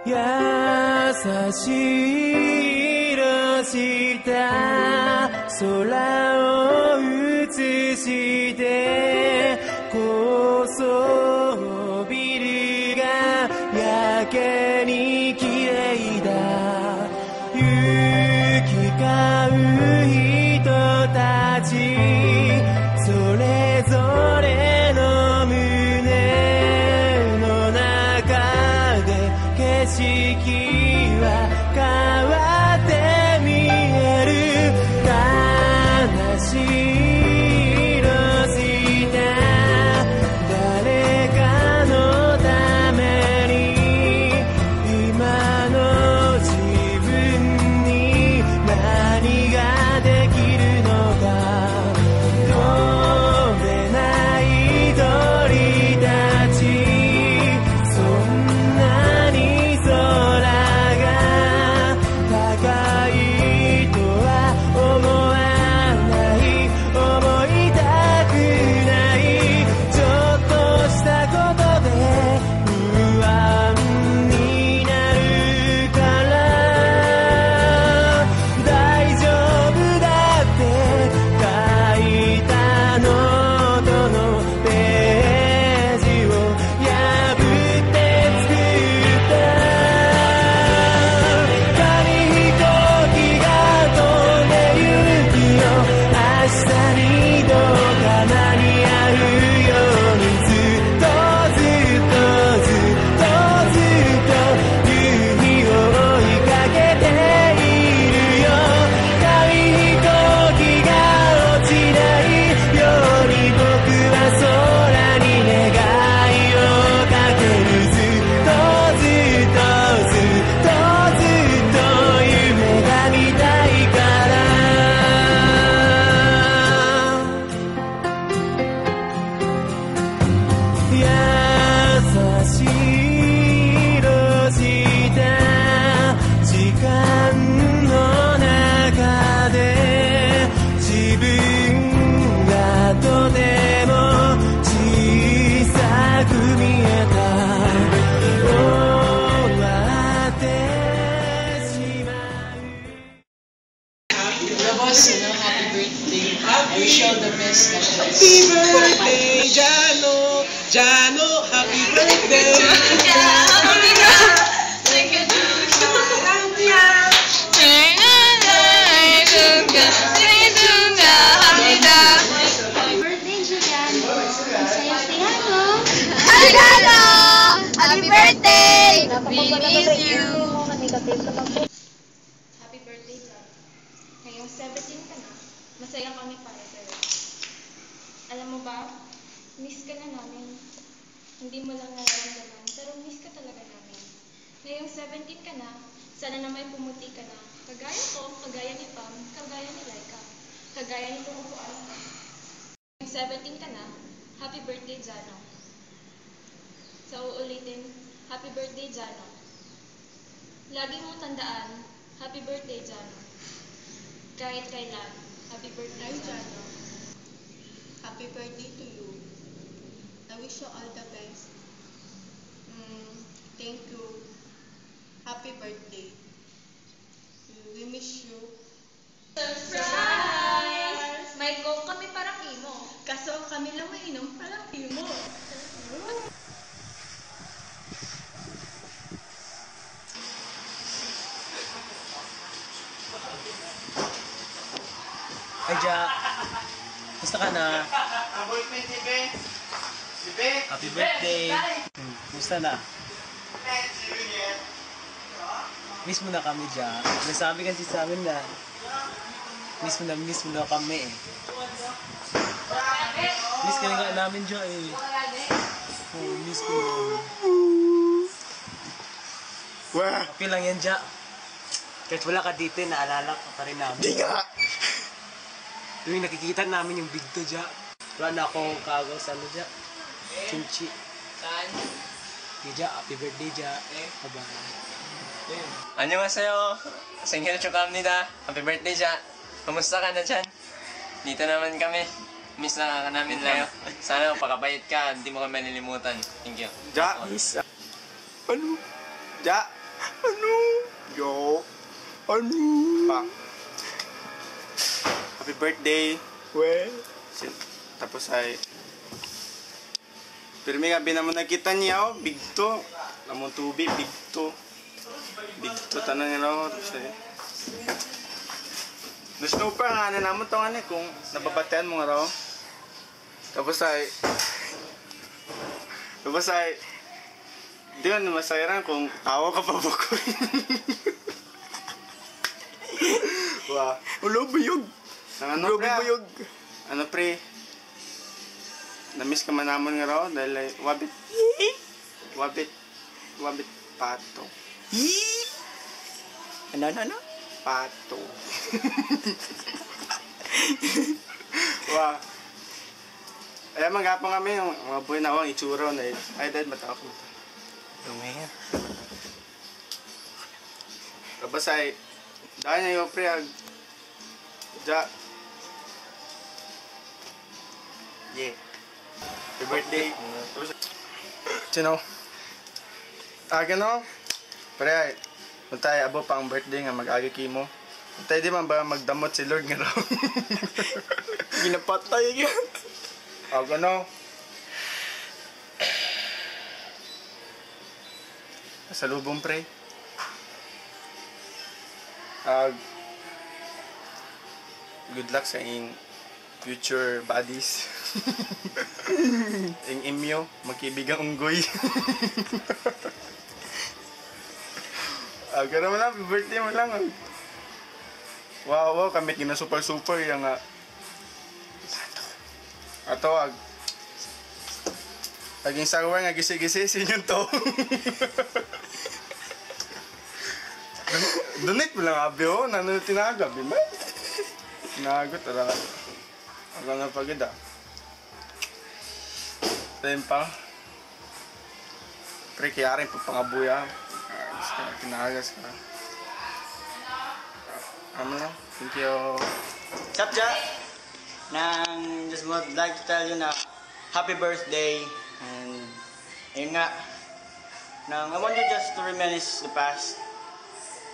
優しい色した空を映して高層ビルがやけに綺麗だ行き交う人たちそれぞれの胸の中で景色は変わって見える悲しい色した誰かのために今の自分に何ができるのか飛べない鳥たちそんなに空が高いとは思わない思いたくないちょっとしたことで不安になるから大丈夫だって書いたノートのページを破って作った紙飛行機が飛んでゆくよ明日にどうか間に合うようにずっとずっとずっとずっと夕日を追いかけているよ紙飛行機が落ちないように僕は空に願いをかけるずっとずっとずっとずっと夢が見たいから優しい色した時間の中で自分がとても小さく見えた終わってしまうThe boss, happy birthday. I wish you all the best. Happy birthday, Jano! Jano, happy birthday! Happy birthday, Julian! Ang saya-saya, no? Arigato! Happy birthday! We miss you! Happy birthday, John. Ngayong 17 ka na, masaya kami para sa'yo. Alam mo ba, miss ka na namin. Hindi mo lang nararamdaman, pero miss ka talaga namin. Ngayong 17 ka na, sana na may pumuti ka na. Kagaya ko, kagaya ni Pam, kagaya ni Laika, kagaya ni Tumupuan. Ngayong 17 ka na, happy birthday, Jano. Sa uulitin, happy birthday, Jano. Lagi mong tandaan, happy birthday, Jano. Kahit kailan, happy birthday, Jano. Happy birthday to you. I wish you all the best. Thank you. Happy birthday. We miss you. Surprise! May coke kami para kimo. Kaso kami lang mainom para mo. Ay, Jack. Gusto ka na? Happy birthday. Gusto na? Miss mo na kami, Jack. Nasabi kasi sa amin na miss mo na kami eh. Miss ka nga namin, Jack eh. Oh, miss ko na. Okay lang yan, Jack. Kahit wala ka dito, naalala ka pa rin namin. Di nga! Yung nakikita namin yung big to, Jack. Wala na akong kagaw sa ano, Jack. Chunchi. Jack, happy birthday, Jack. Bye-bye. 안녕하세요. 생일 축하합니다. Happy birthday, Jack. Kamusta ka na dyan? Dito naman kami. Miss na ka namin, Leo. Sana pagkabait ka, hindi mo kami nililimutan. Thank you. Ja! Ano? Ja! Ano? Yo. Ano? Pa. Happy birthday. Well. Tapos ay... Pero may gabi naman nakita niya, oh. Big to. Lamang tubig, big to. Big to, tanong nila, oh. Tapos ay... Snooper nga na naman ito nga kung nababatean mo nga raw. Tapos ay... Di ba masayran kung tawa ka pa bukoy. Wow. Ulo buyog. Ulo buyog. Ano pre? Namiss ka man naman nga raw dahil ay wabit. Wabit pato. Ano? Pato. Wow. Ay, magapang kami yung mga buhay na ako, itsura na eh. Ay, dahil matawag mo ito. Lumayan. Tapos ay, dahil na yung pre, yeah. Happy birthday. Sino? Gano? Pre ay, kung tayo abo pa ang birthday nga mag-agi kimo. Kung tayo di man ba magdamot si Lord nga raw. Ginapatay yan. Gano? Sa lubong pre. Good luck sa iyong future buddies. Ing imyo, magkibigang unggoy. Gano mo lang, happy birthday mo lang. Wow, kami kina super yung nga. Ato laging sawa nga gisi-gisi sinyong to. Donate mo lang abi oh, nano tinagabi man. Tinagot ara. Ako na pagid ah. Tempa. Pre kaya rin pangabuya. Kinagas ka. Lang. Thank you. Chapcha! Nang just would like to tell you na happy birthday and ayun nga nang I want you just to reminisce the past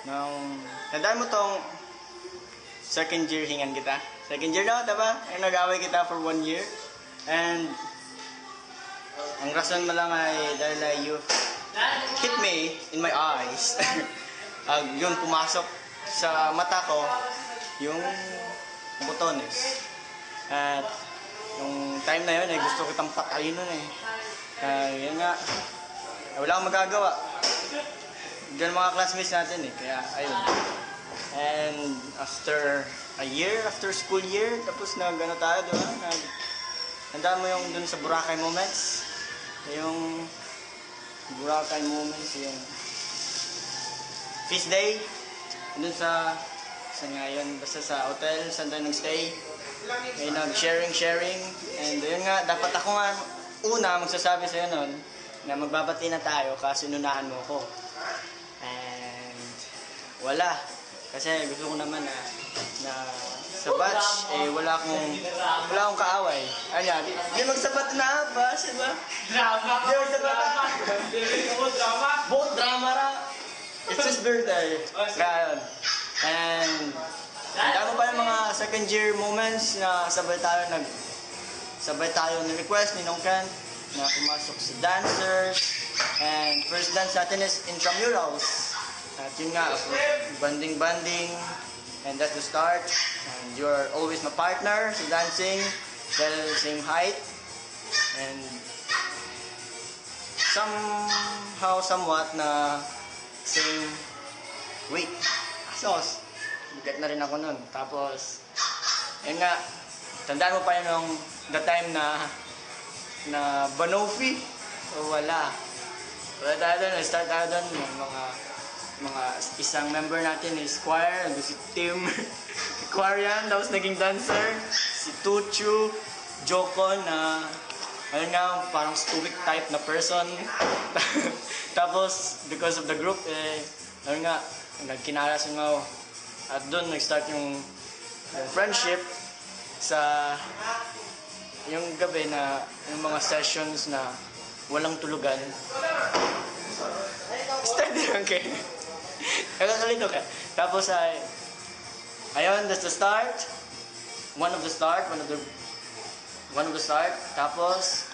nang tandaan mo tong second year hingan kita second year na diba? Ay nag-away kita for 1 year and ang rason mo lang ay dahil you hit me in my eyes. Yun pumasok sa mata ko yung botones. At yung time na yun, gusto kitang patayin nun eh. Yan nga, wala akong magagawa. Diyan mga classmates natin eh, kaya ayun. And after a year, after school year, tapos nag-ano tayo, diba? Nandaan mo yung dun sa Boracay moments. Yung Boracay moments, yung feast day. Dun sa ngayon, basta sa hotel, saan tayo nag-stay. May nag-sharing. And yun nga, dapat ako nga una magsasabi sa'yo nun na magbabati na tayo kasi nunahan mo ko. And wala. Kasi gusto ko naman na sa batch, wala akong kaaway. Ano, di magsabat na ba? Diba? Drama. Di magsabat na. Both drama ra. It's his birthday. Kaya and dami pa yung mga second year moments na sabay tayo ni-request ni Nong Ken na pumasok sa dancers and first dance natin is intramurals at yun nga banding and that's the start and you're always my partner sa dancing well same height and somewhat na same weight sauce. Bigat na rin ako nun. Tapos, yun nga, tandaan mo pa yun nung the time na Banofi. O wala. Wala tayo doon. Start tayo doon. Mga isang member natin is choir. Si Tim. Choir yan. Tapos naging dancer. Si Tuchu. Joko na ayun nga, parang stoic type na person. Tapos, because of the group, ayun nga, nagkinalasan mo. At doon nag-start yung friendship sa yung gabi na yung mga sessions na walang tulugan. Steady lang kayo. Nakakalito ka. Tapos ay, ayun, that's the start. One of the start. Tapos,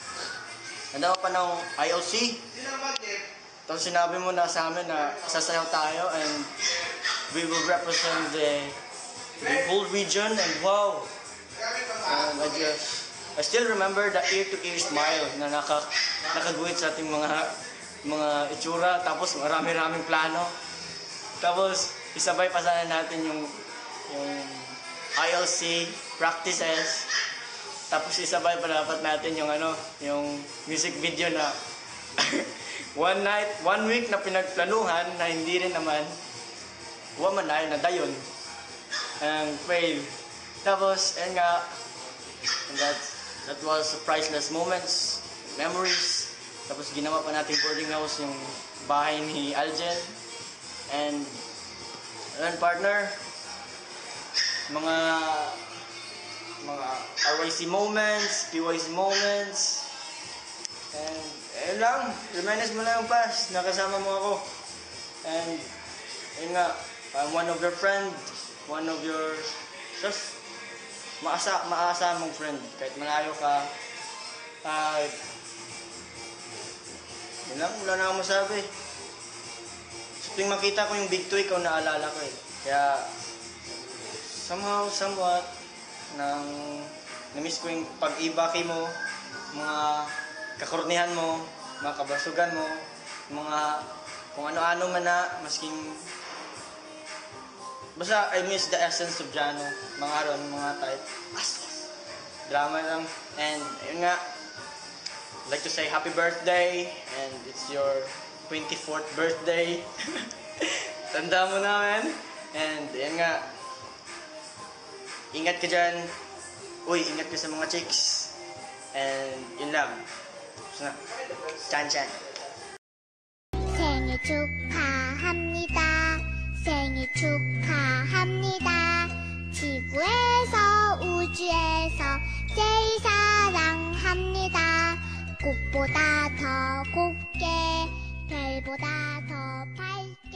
nandang pa ng IOC. Tapos sinabi mo na sa amin na sasayaw tayo and we will represent the whole region and wow. And I still remember the ear-to-ear smile na nakaguhit sa ating mga itsura. Tapos marami-raming plano. Tapos isabay pa sana natin yung ILC practices. Tapos isabay pa dapat natin yung music video na one week na pinagplanuhan na hindi rin naman wamanay na dayon and fail. Tapos nga, that was priceless moments, memories. Tapos ginawa pa natin boarding house yung bahay ni Aljen. And partner, mga RYC moments, PYC moments. And ayun lang, reminisce mo lang yung past, nakasama mo ako. And ayun nga, I'm one of your friend, one of your just maasa mong friend. Kahit malayo ka, yun lang, wala na akong masabi. So, tuwing makita ko yung Big 2, ikaw naalala ko eh. Kaya, somewhat, na-miss ko yung pag-ibaki mo, mga kakurnihan mo, mga kabasugan mo, mga kung ano-ano man na, masking basta I miss the essence of Jano, mga ron, mga type drama lang. And yun nga, I'd like to say happy birthday, and it's your 24th birthday. Tanda mo namin. And yun nga, ingat ka dyan. Uy, ingat ka sa mga chicks. And yun lang. 짠짠. 생일 축하합니다. 생일 축하합니다. 지구에서 우주에서 제일 사랑합니다. 꽃보다 더 곱게 별보다 더 밝게